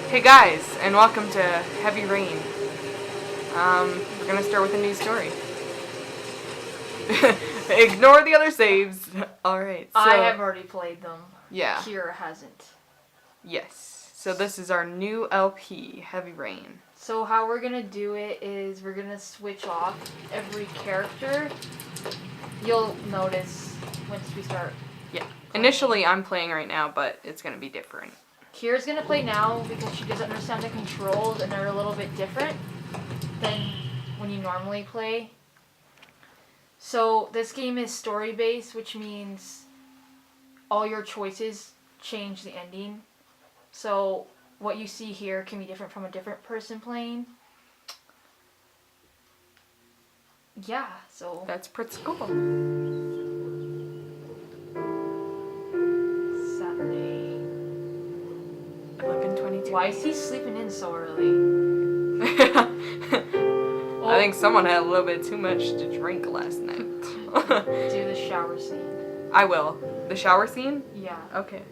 Hey guys, and welcome to Heavy Rain. We're gonna start with a new story. Ignore the other saves. Alright, so... I have already played them. Yeah. Kira hasn't. Yes. So this is our new LP, Heavy Rain. So how we're gonna do it is we're gonna switch off every character. You'll notice once we start. Yeah. Initially I'm playing right now, but it's gonna be different. Kira's gonna play now because she doesn't understand the controls and they're a little bit different than when you normally play. So this game is story based, which means all your choices change the ending. So what you see here can be different from a different person playing. Yeah, so That's pretty cool. Saturday. 11:22. Why is he sleeping in so early? I think someone had a little bit too much to drink last night. Do the shower scene. I will. The shower scene? Yeah. Okay.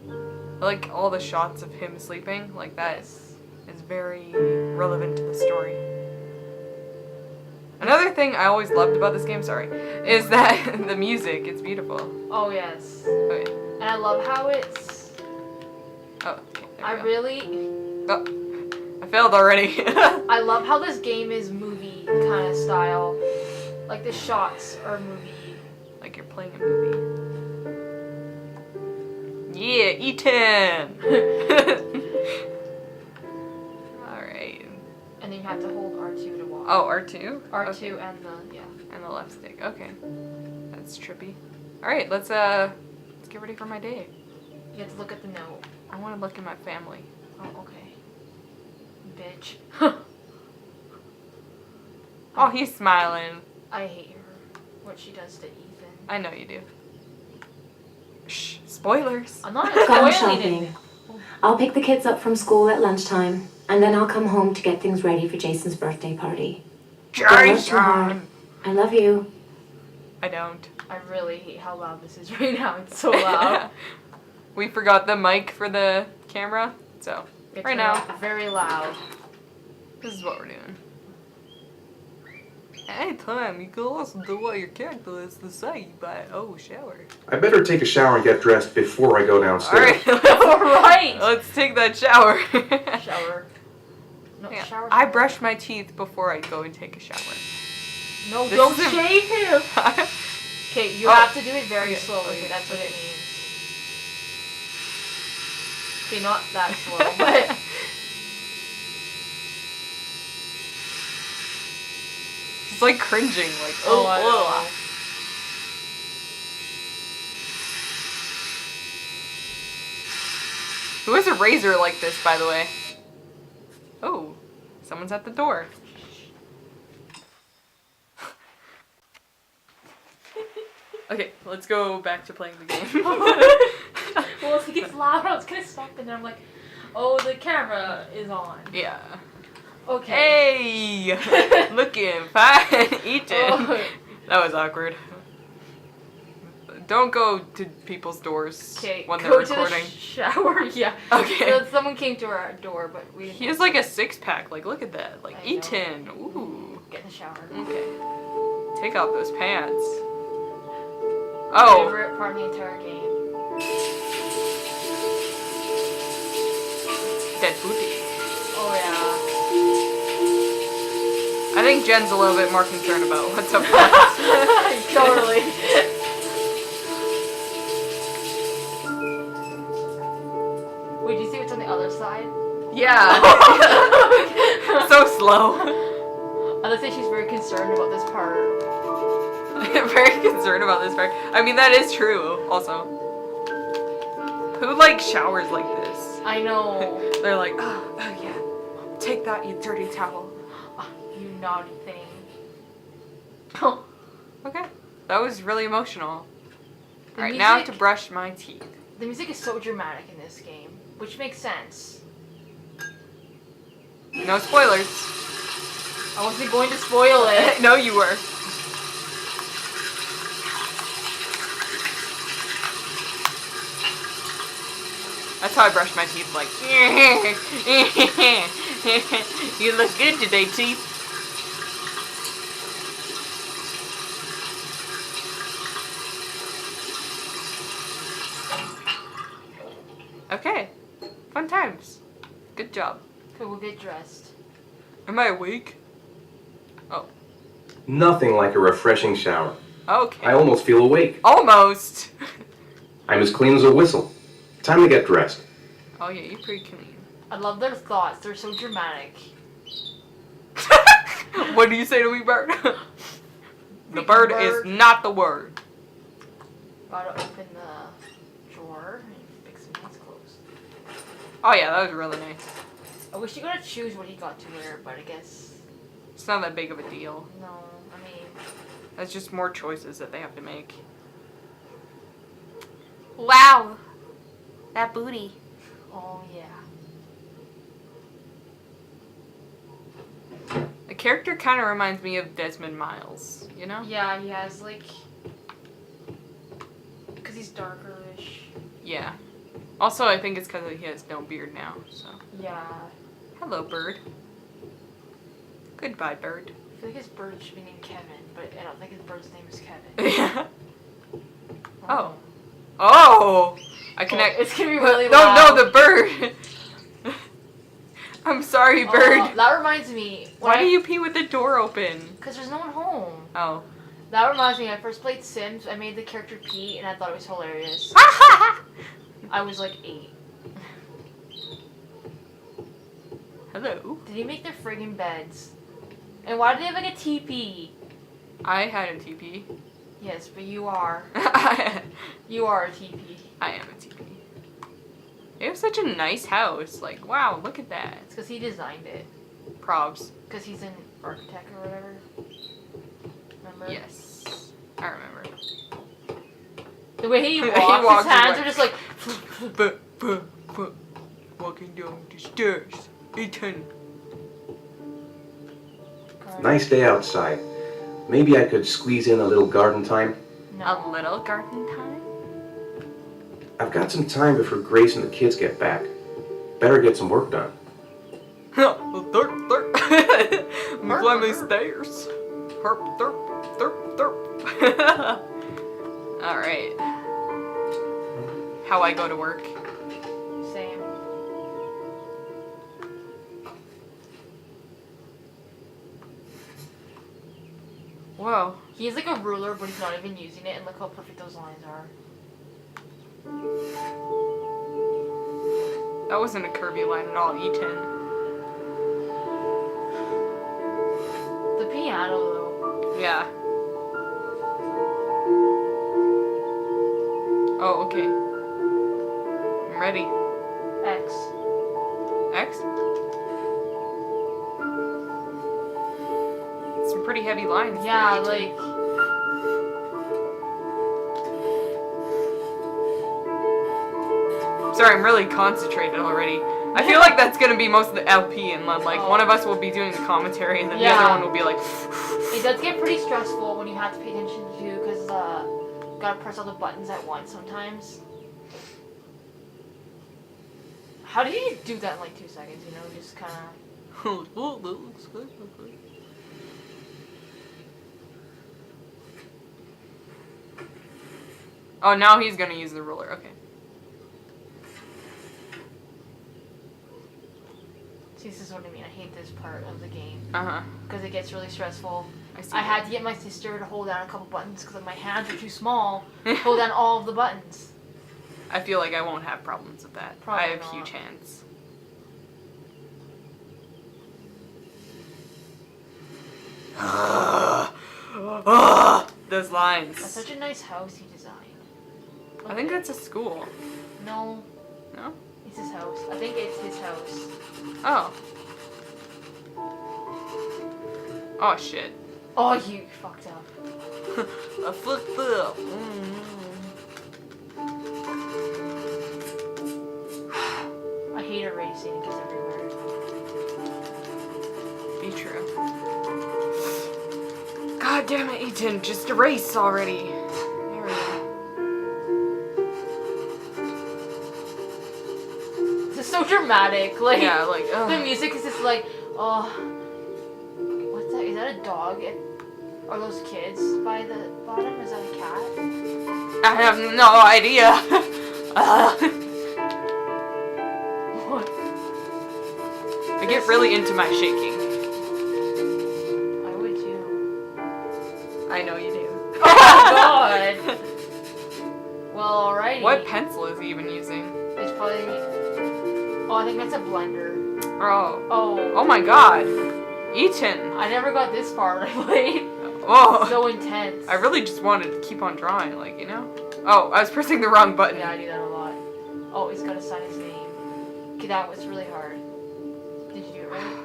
I like all the shots of him sleeping. Like that is very relevant to the story. Another thing I always loved about this game, is that the music. It's beautiful. Oh yes. Okay. And I love how it's. Oh, okay. There I we go. really. Oh, I failed already. I love how this game is movie kind of style. Like the shots are movie. Like you're playing a movie. Yeah, E10! Alright. And then you have to hold R2 to walk. Oh, R2? R2 Okay. and the And the left stick. Okay. That's trippy. Alright, let's get ready for my day. You have to look at the note. I want to look at my family. Oh, okay. Bitch. Oh, he's smiling. I hate her. What she does to Ethan. I know you do. Shh. Spoilers. I'm not Gone spoiling shopping. it. I'll pick the kids up from school at lunchtime, and then I'll come home to get things ready for Jason's birthday party. Don't work too hard. Jason! I love you. I don't. I really hate how loud this is right now. It's so loud. We forgot the mic for the camera, so It's right now, very loud. this is what we're doing. Anytime, you can also do what your character is to say, but shower. I better take a shower and get dressed before I go downstairs. Alright, Alright! let's take that shower. Shower. No, Yeah, shower. I brush my teeth before I go and take a shower. No, This don't isn't- shave him! Okay, you Oh. have to do it very Okay, slowly. okay, That's what okay. it means. Okay, not that slow, but... It's like cringing, like, Oh, I know. Who has a razor like this, by the way? Oh, someone's at the door. Okay, let's go back to playing the game. Well, if it gets louder, I was gonna stop and then I'm like, oh, the camera is on. Yeah. Okay. Hey! Looking fine, eating. Oh. That was awkward. Don't go to people's doors Okay, when they're go to recording. the shower, yeah. Okay. So someone came to our door, but we didn't. He has like a six-pack. Like, look at that. Like, I know. eating. Ooh. Get in the shower. Okay. Take off those pants. Oh. Favorite part of the entire game. Dead booty. Oh yeah. I think Jen's a little bit more concerned about what's up next. Totally. Wait, do you see what's on the other side? Yeah. So slow. I would say she's very concerned about this part. Very concerned about this part. I mean, that is true, also. Who, like, showers like this? I know. They're like, oh yeah. Take that, you dirty towel. You naughty thing. Okay. That was really emotional. The Alright, now to music- brush my teeth. The music is so dramatic in this game, which makes sense. No spoilers. I wasn't going to spoil it. No, you were. That's how I brush my teeth, like, you look good today, teeth. Okay, fun times. Good job. Okay, we'll get dressed. Am I awake? Oh. Nothing like a refreshing shower. Okay. I almost feel awake. Almost. I'm as clean as a whistle. Time to get dressed. Oh yeah, you're pretty clean. I love their thoughts. They're so dramatic. What do you say to me, bird? The Freaking bird is not the word. Gotta open the drawer and pick some nice clothes. Oh yeah, that was really nice. I wish you got to choose what he got to wear, but I guess It's not that big of a deal. no. I mean, That's just more choices that they have to make. Wow. That booty. oh yeah. The character kind of reminds me of Desmond Miles, you know? Yeah, he has like, because he's darkerish. Yeah. Also, I think it's because he has no beard now, so. Yeah. Hello, bird. Goodbye, bird. I feel like his bird should be named Kevin, but I don't think his bird's name is Kevin. Yeah. Oh. Oh! I connect. It's gonna be really No, loud. no, the bird! I'm sorry, bird. That reminds me. Why do you pee with the door open? Because there's no one home. Oh. That reminds me, when I first played Sims, I made the character pee, and I thought it was hilarious. I was like 8. Hello. Did he make their friggin' beds? And why do they have like a teepee? I had a TP. Yes, but you are. I You are a teepee. am a TP. It was such a nice house. Like, wow, look at that. It's because he designed it. Probs. Because he's an architect or whatever. Remember? Yes. I remember. The way he He walks, walks his hands away. are just like. But, walking down the stairs. Ethan. Nice day outside. Maybe I could squeeze in a little garden time. A little garden time? I've got some time before Grace and the kids get back. Better get some work done. Thurp. We climb these stairs. Herp, thurp. Alright. How I go to work. Same. Whoa. He has like a ruler, but he's not even using it, and look how perfect those lines are. That wasn't a curvy line at all, Ethan. The piano, though. Yeah. Oh, okay. I'm ready. X. X? Some pretty heavy lines. Yeah, there, Ethan. like. Sorry, I'm really concentrated already. I feel like that's gonna be most of the LP, and then, like, one of us will be doing the commentary, and then the Yeah. other one will be like. It does get pretty stressful when you have to pay attention to, because you gotta press all the buttons at once sometimes. How do you do that in like 2 seconds, you know? Just kind of. Oh, that looks good. Oh, now he's gonna use the ruler. Okay. See, this is what I mean. I hate this part of the game. Uh-huh. Because it gets really stressful. I see. I had to get my sister to hold down a couple buttons because my hands are too small to hold down all of the buttons. I feel like I won't have problems with that. Probably I have not. huge hands. Those lines. That's such a nice house he designed. I think that's a school. No, No? it's his house. I think it's his house. Oh. Oh, shit. Oh, you fucked up. I fucked up. I hate erasing. It gets everywhere. Be true. God damn it, Ethan. Just erase already. There we go. is so dramatic. Like, Yeah, like, ugh. the music is just like, oh, what's that? Is that a dog? Are those kids by the bottom? Is that a cat? I have no idea. What? I get really into my shaking. I would too. I know you do. Oh my god! Well, alrighty. What pencil is he even using? It's probably. Oh, I think that's a blender. Oh. Oh. Oh my god. Ethan. I never got this far when I played. Oh. So intense. I really just wanted to keep on drawing, like, you know? Oh, I was pressing the wrong button. Yeah, I do that a lot. Oh, he's gotta sign his name. Okay, that was really hard. Did you do it right?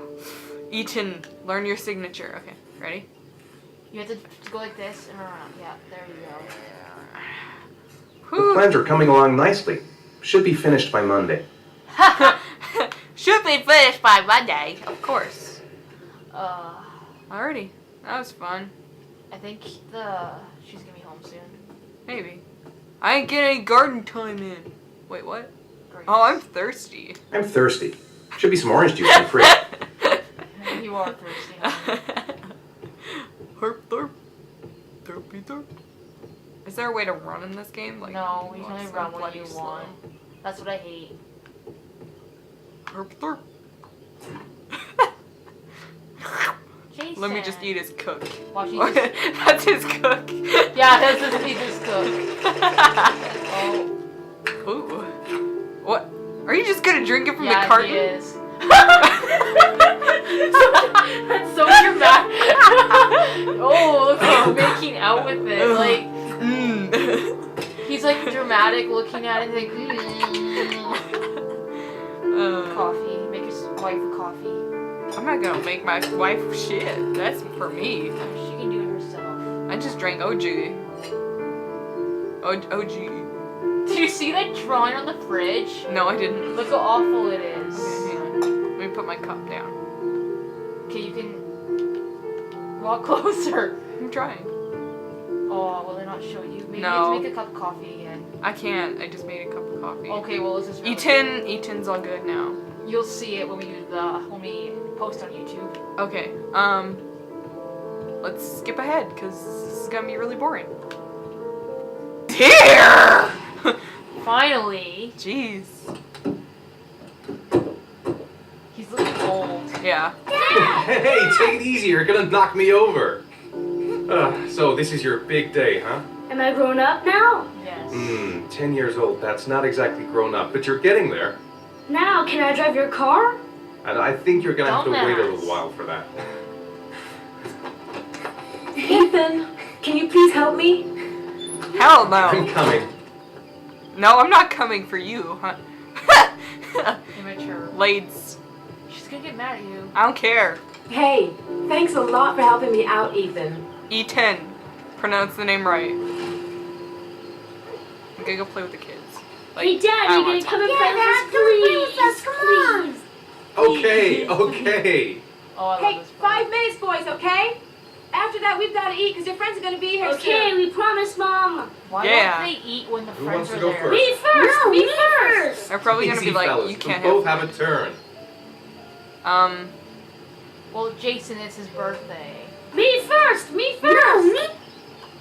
Ethan, learn your signature. Okay, ready? You have to go like this and around. Yeah, there you The plans are coming along nicely. Should be finished by Monday. Should be finished by Monday, of course. go. Alrighty, that was fun. I think she's gonna be home soon. Maybe. I ain't getting any garden time in. Wait, what? Great. Oh, I'm thirsty. I'm thirsty. Should be some orange juice in the fridge. You are thirsty, huh? Herp thorp. Thorpy thorp. Is there a way to run in this game? Like, No, you can oh, only so run when bloody you slow. want. That's what I hate. Herp thorp. Jason. Let me just eat his cook. Watch you What? just- That's his cook. Yeah, that's just Peter's cook. Oh. Ooh. What? Are you just gonna drink it from Yeah, the carton? he is. That's so dramatic. Oh, look at him making out with it. Like, Mm. he's like dramatic looking at it, like, coffee. Make his wife a coffee. I'm not gonna make my wife shit. That's for me. She can do it herself. I just drank OG. OG. Did you see that drawing on the fridge? No, I didn't. Look how awful it is. Okay, hang on. Let me put my cup down. Okay, you can walk closer. I'm trying. Oh, will they not show you? Maybe No. you have to make a cup of coffee again. I can't. I just made a cup of coffee. Okay, well, this is really good. Eaton's all good now. You'll see it when we post on YouTube. Okay. Let's skip ahead because this is gonna be really boring. Here. Finally, Jeez. he's looking old. Yeah. Hey, take it easy. You're gonna knock me over. So this is your big day, huh? Am I grown up now? Yes. 10 years old. That's not exactly grown up, but you're getting there. Now, can I drive your car? And I think you're gonna have to wait a Dumbass. little while for that. Ethan, can you please help me? Hell I'm no. coming. No, I'm not coming for you, huh? Immature. Lades. She's gonna get mad at you. I don't care. Hey, thanks a lot for helping me out, Ethan. E10. Pronounce the name right. I'm gonna go play with the kids. Like, Hey, Dad, I you don't gonna wanna come talk. and play with us, please? Please. Okay, okay. Oh, I Hey, love this part. 5 minutes, boys, okay? After that, we've got to eat because your friends are going to be here Okay, soon. we promise, Mom. Why Yeah. don't they eat when the Who friends wants to are go there? first? Me first. No, me me first. They're probably gonna Easy, be like, fellas. you can't both have. have a turn. Well, Jason, it's his birthday. Me first. Me first.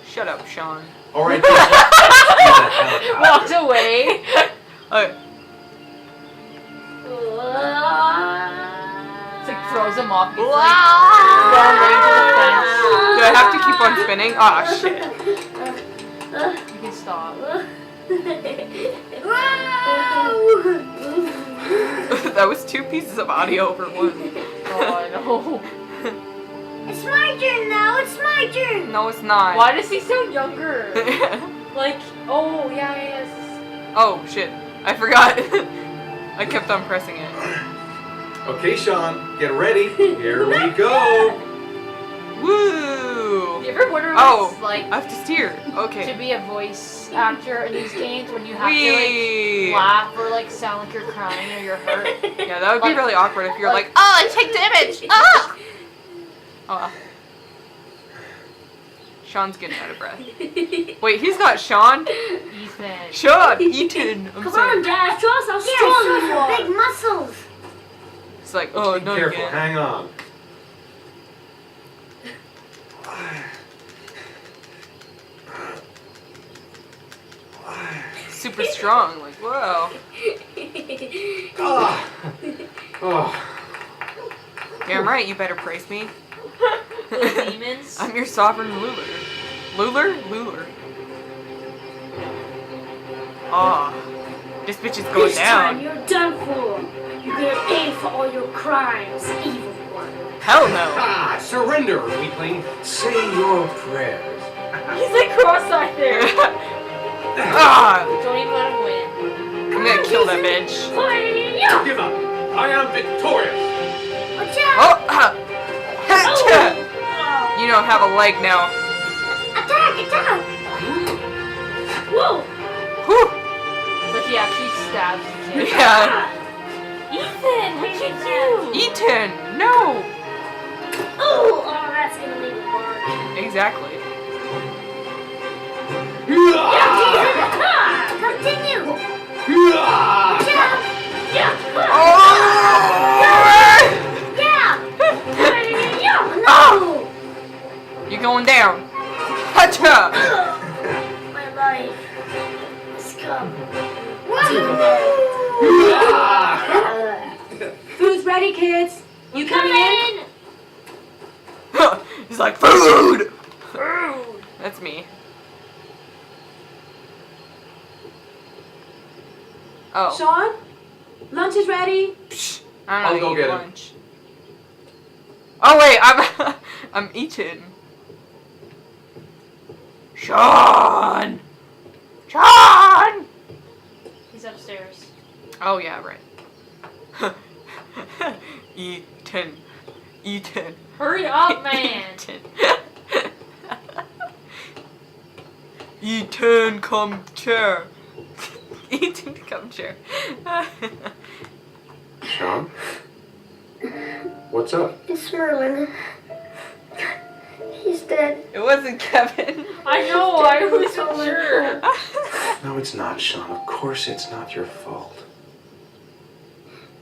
Shut up, Sean. All right. Let's do the helicopter. Walked away. Okay. It's like throws him off. He's like Wow. thrown right Do I have to keep on spinning? Ah, shit. into the fence. You can stop. That was 2 pieces of audio over one. Oh, I know. It's my turn now. It's my turn. No, it's not. Why does he sound younger? Like, oh, yeah, yes. Oh, shit. I forgot. I kept on pressing it. Okay, Sean, get ready. Here we go. Woo! You ever wonder what Oh, it's like I have to steer. to Okay. be a voice actor in these games when you have Wee! to, like, laugh or, like, sound like you're crying or you're hurt? Yeah, that would be Like- really awkward if you're like- like, oh, I take the image. Ah! Oh. Sean's getting out of breath. Wait, he's not Sean. Ethan. Sean, Ethan. I'm Come sorry. on, Dad. Show us how strong you are. Big muscle like, oh, Be no, careful. you can't. Hang on. Super strong. Like, whoa. Ah. Oh. Damn right, you better praise me. Little demons. I'm your sovereign ruler. Luller? Ah. This bitch is going This time down. you're done for. You're gonna pay for all your crimes, evil one. Hell no. Ah, surrender, weakling. Say your prayers. He's like cross-eyed there. Ah. Don't even let him win. I'm gonna kill that bitch. Hi-ya! Give up. I am victorious. Watch out! Oh! You don't have a leg now. Attack! Attack! Whoa! Whew. So he actually stabs the kid. Yeah. Ethan, what'd you do? Ethan, no. Oh, that's gonna leave a mark. Exactly. Continue! Ah. Yeah! Oh! Yeah! No! You're going down. Hacha! My life. Scum. Food's ready, kids. You Come coming in? in! He's like, food! That's me. Oh. Sean? Lunch is ready. I don't I'll know go eat get him. lunch. Oh wait, I'm eating. Sean! Sean! He's upstairs. Oh yeah, right. Eaten. Hurry up, man. Eaten, come chair. Eaten, come chair. Sean? What's up? It's Merlin. He's dead. It wasn't Kevin. I know, I wasn't sure. No, it's not, Sean. Of course it's not your fault.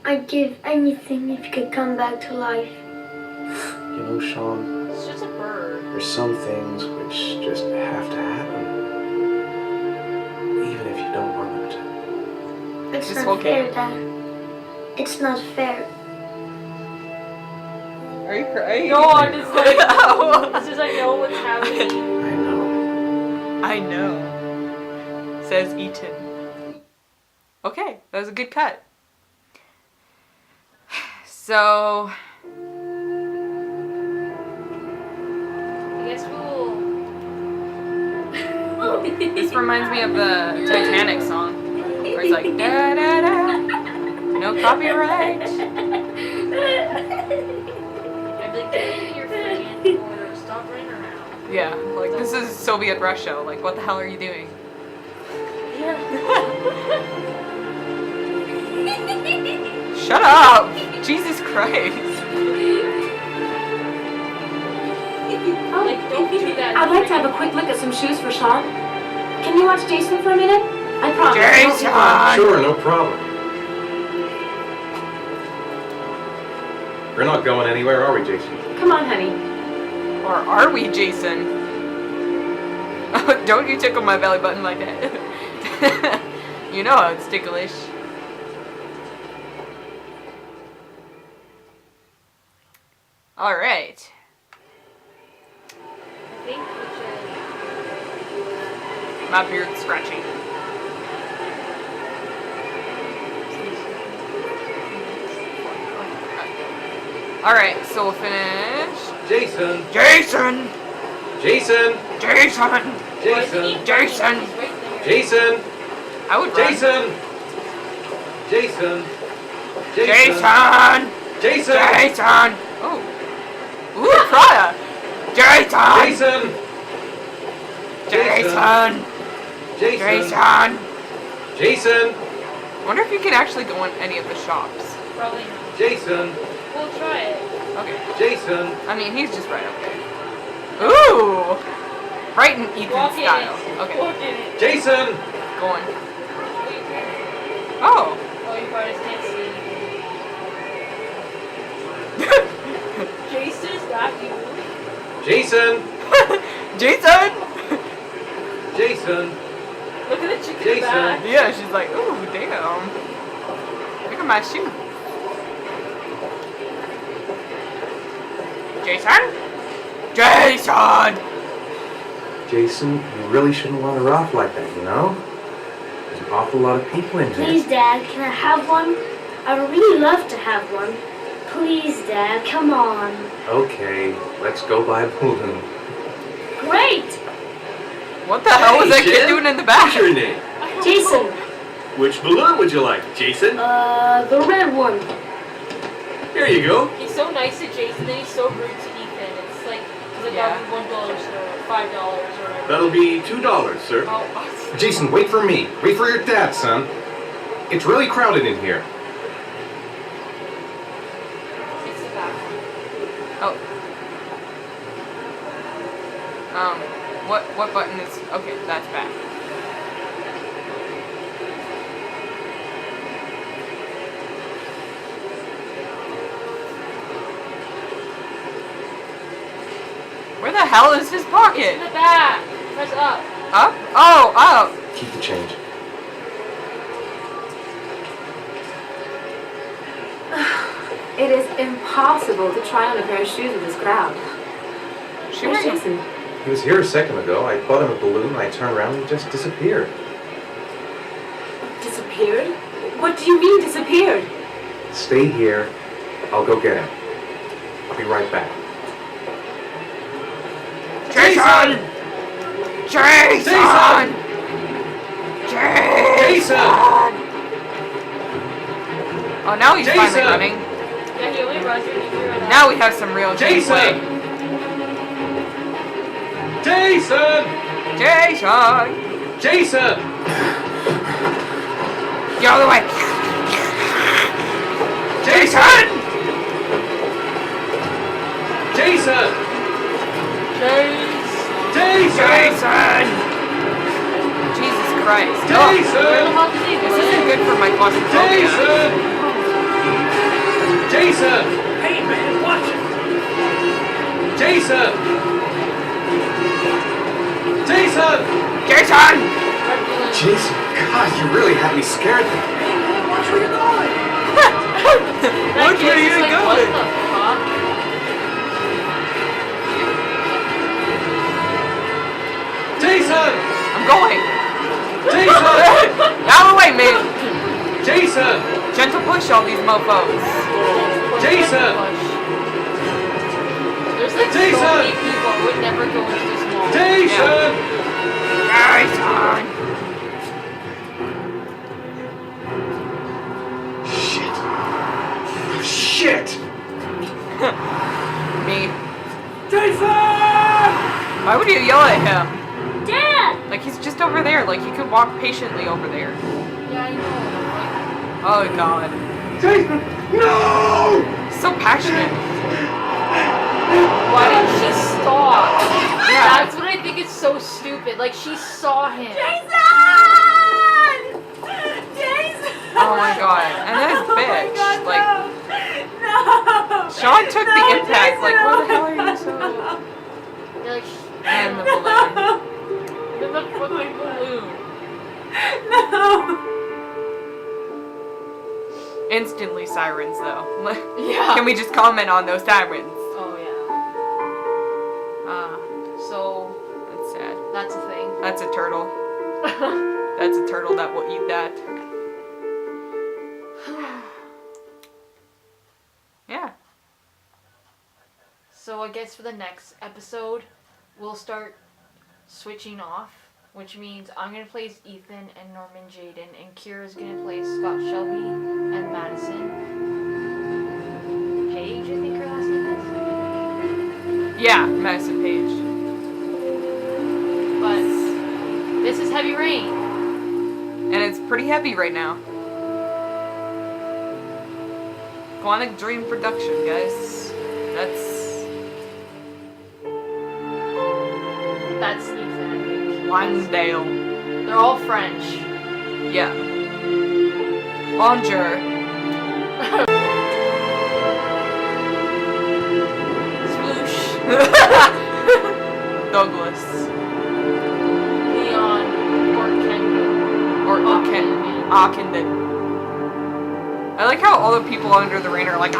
I'd give anything if you could come back to life. You know, Sean, It's just a bird. there's some things which just have to happen. Even if you don't want them to. It's This not whole fair, game. Dad. It's not fair. Are you crying? No, I'm just like, it's just I know what's happening. I know. I know. Says Eaton. Okay, that was a good cut. So, I guess we'll... this reminds me of the Titanic song. Where it's like, da da da. No copyright. I'd be like, get in your friggin' order. Stop running around. Yeah, like this is Soviet Russia. Like, what the hell are you doing? Shut up! Jesus Christ. Like, don't do that. I'd like to have a quick look at some shoes for Sean. Can you watch Jason for a minute? I promise. it won't be long. Sure, no problem. We're not going anywhere, are we, Jason? Come on, honey. Or are we, Jason? Don't you tickle my belly button like that. You know how it's ticklish. Alright. I think we should... My beard's scratching. Alright, so we'll finish. Jason. Jason! Jason. Jason! Jason. Jason! He's right there. Jason. I would run. Jason. Jason. Jason! Jason. Jason! Oh. Ooh, Prada! Jason! Jason. Jason! Jason. Jason! Jason. I wonder if you can actually go in any of the shops. Probably not. Jason. We'll try it. Okay. Jason. I mean, he's just right up there. Ooh! Right in Ethan's Walk in style. it. Okay. Walk in it. Jason. Going. Oh! Oh, you probably just can't see. Jason! Jason! Jason! Look at the chicken Jason. back. Yeah, she's like, ooh, damn. Look at my shoe. Jason? Jason! Jason, you really shouldn't want her off like that, you know? There's an awful lot of people in here. Please, Dad, can I have one? I would really love to have one. Please, Dad, come on. Okay, let's go buy a balloon. Great! What the hell was that kid Jen? doing in the back? What's your name? Jason, Which balloon would you like, Jason? the red one. Here you go. He's so nice to Jason, and he's so rude to Ethan. It's like, he's like, Yeah. $1, sir, $5 or whatever. That'll be $2, sir. Oh, Jason, wait for me. Wait for your dad, son. It's really crowded in here. it's the back one. Oh. What button is... Okay, that's back. Where the hell is his It's pocket? in the back. Press up. Up? Oh, up. Keep the change. It is impossible to try on a pair of shoes with this crowd. She Where's was... Jason? He was here a second ago. I bought him a balloon, I turned around and he just disappeared. Disappeared? What do you mean disappeared? Stay here. I'll go get him. I'll be right back. Jason! Jason! Jason! Oh, now he's finally Jason! running. Yeah, he only runs when you hear it. Now we have some real Jason! gameplay. Jason! Jason! Jason! Get out of the way! Jason! Jason! Jason! Jesus Christ. Oh, Jason! this isn't good for my claustrophobia. Jason! Jason! Hey man, watch it! Jason! Jason! Jason! Jason, God, you really had me scared there. Hey man, watch where you're going! Which way are you What going? the fuck? Jason! I'm going. Jason! Out of the way, mate. Jason! Gentle push all these mofos. Jason! There's like so Jason! many people who would never go into this mall. Jason! Jason! Shit! Me. Jason! Why would you yell at him? Dad! Like, he's just over there. Like, he could walk patiently over there. Yeah, I know. Oh, God. Jason! No! So passionate. Why did she stop? Yeah. That's what I think is so stupid. Like, she saw him. Jason! Jason! Oh, my God. And this bitch. Like, No! Sean took the No, impact. Like, Jason, where the hell are you so... They're like, And the balloon. the fucking balloon. No! Instantly sirens, though. Yeah. Can we just comment on those sirens? Oh, yeah. So, That's sad. that's a thing. That's a turtle. That's a turtle that will eat that. Yeah. So I guess for the next episode, we'll start switching off, which means I'm gonna play as Ethan and Norman Jayden, and Kira's gonna play as Scott Shelby and Madison Paige, I think her last name is. Yeah, Madison Paige. But this is Heavy Rain. And it's pretty heavy right now. Quantic Dream Production, guys. That's Ethan, I think. Langsdale. They're all French. Yeah. Bonjour. Sploosh. Douglas. Leon or Kendall. Or Ockenden. I like how all the people under the rain are like,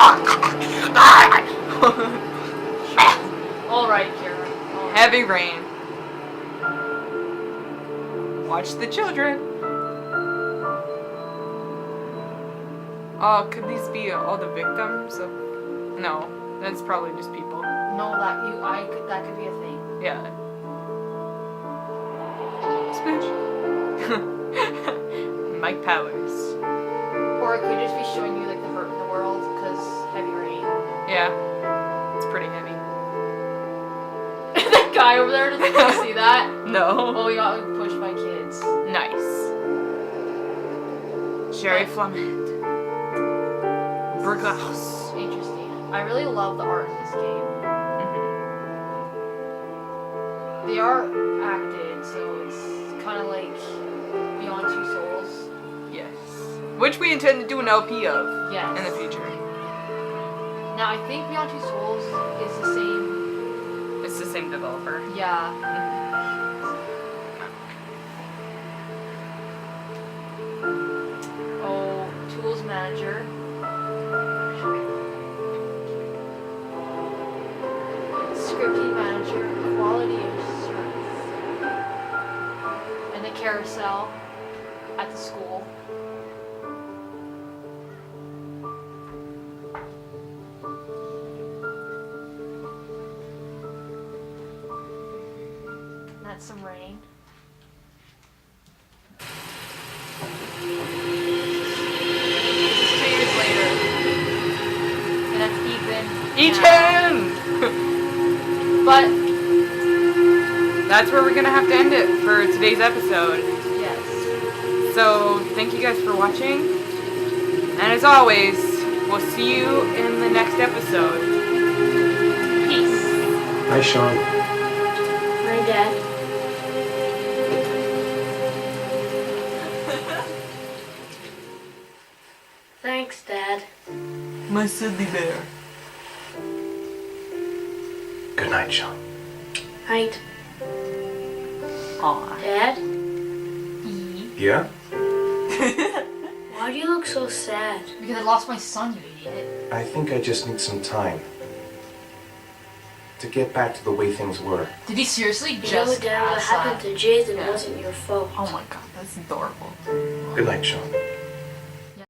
All right, Kara. All right. heavy rain. Watch the children. Oh, could these be all the victims of? No, that's probably just people. No, that could be a thing. Yeah. Smash. Mike Powers. Or it could just be showing you like the hurt in the world because heavy rain. Yeah. It's pretty heavy. That guy over there, doesn't you see that? No. Well, we got pushed by kids. Nice. Jerry Flummett. Burghouse. Interesting. I really love the art in this game. They are acted, so it's kind of like Beyond Two Souls. Yes. Which we intend to do an LP of Yes. in the future. Now I think Beyond Two Souls is the same. It's the same developer. Yeah. Oh, Tools Manager. Scripting Manager, Quality Assurance. And the carousel at the school. And that's some rain. This is 2 years later. And that's Ethan. But That's where we're gonna have to end it for today's episode. yes. So thank you guys for watching. And as always, we'll see you in the next episode. Peace. Hi, Sean. My dad. Thanks, Dad. My Sydney bear. Good night, Sean. Night. Aw. Dad? Yeah? Why do you look so sad? Because I lost my son, you idiot. I think I just need some time to get back to the way things were. Did he seriously You know, just Dad, what ask happened that? to Jayden Yeah. wasn't your fault. Oh my god, that's adorable. Good night, Sean.